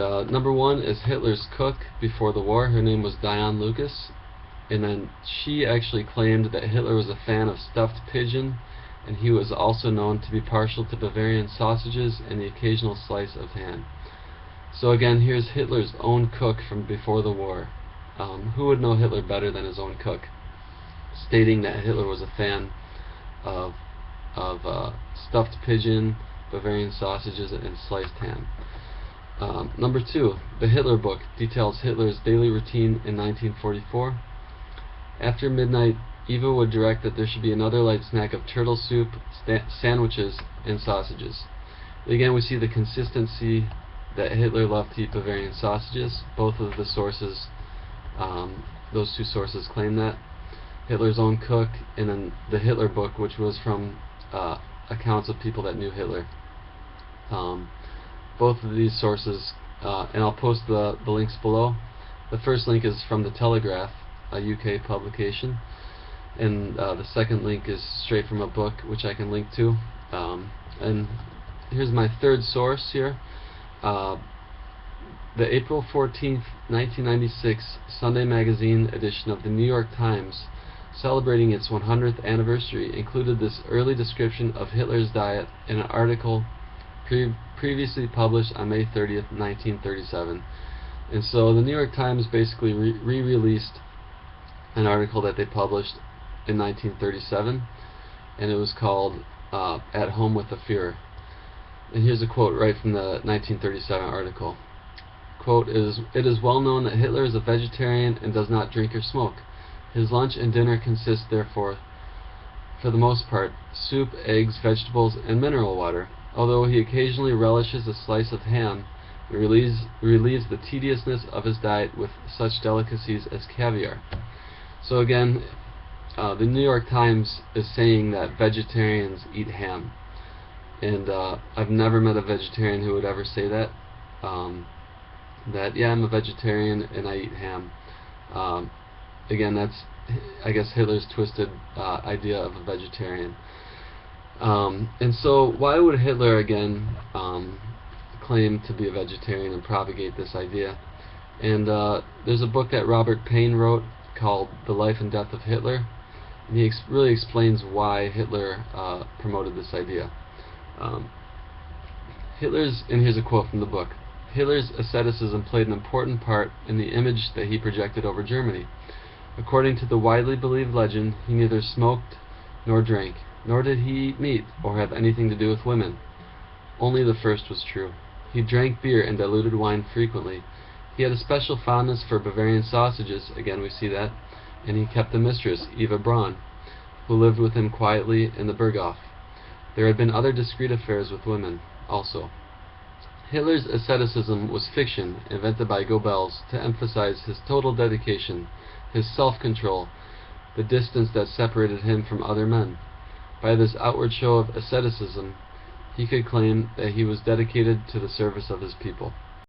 Number one is Hitler's cook before the war. Her name was Dione Lucas, and then she actually claimed that Hitler was a fan of stuffed pigeon, and he was also known to be partial to Bavarian sausages and the occasional slice of ham. So again, here's Hitler's own cook from before the war. Who would know Hitler better than his own cook? Stating that Hitler was a fan of stuffed pigeon, Bavarian sausages, and sliced ham. Number two, the Hitler book details Hitler's daily routine in 1944. After midnight, Eva would direct that there should be another light snack of turtle soup, sandwiches, and sausages. Again, we see the consistency that Hitler loved to eat Bavarian sausages. Both of the sources, those two sources claim that. Hitler's own cook, and then the Hitler book, which was from accounts of people that knew Hitler. Both of these sources, and I'll post the links below. The first link is from the Telegraph, a UK publication, and the second link is straight from a book which I can link to. And here's my third source here. The April 14th, 1996 Sunday Magazine edition of the New York Times, celebrating its 100th anniversary, included this early description of Hitler's diet in an article previously published on May 30th, 1937. And so the New York Times basically re-released an article that they published in 1937, and it was called At Home with the Fuhrer. And here's a quote right from the 1937 article. Quote, "It is well known that Hitler is a vegetarian and does not drink or smoke. His lunch and dinner consist, therefore, for the most part, soup, eggs, vegetables, and mineral water. Although he occasionally relishes a slice of ham, he relieves the tediousness of his diet with such delicacies as caviar." So again, the New York Times is saying that vegetarians eat ham. And I've never met a vegetarian who would ever say that. That, yeah, I'm a vegetarian and I eat ham. Again, that's, I guess, Hitler's twisted idea of a vegetarian. And so why would Hitler, again, claim to be a vegetarian and propagate this idea? And there's a book that Robert Payne wrote called The Life and Death of Hitler, and he really explains why Hitler promoted this idea. And here's a quote from the book, "Hitler's asceticism played an important part in the image that he projected over Germany. According to the widely believed legend, he neither smoked nor drank, nor did he eat meat or have anything to do with women. Only the first was true. He drank beer and diluted wine frequently. He had a special fondness for Bavarian sausages," again we see that, "and he kept a mistress, Eva Braun, who lived with him quietly in the Berghof. There had been other discreet affairs with women, also." Hitler's asceticism was fiction invented by Goebbels to emphasize his total dedication, his self-control, the distance that separated him from other men. By this outward show of asceticism, he could claim that he was dedicated to the service of his people.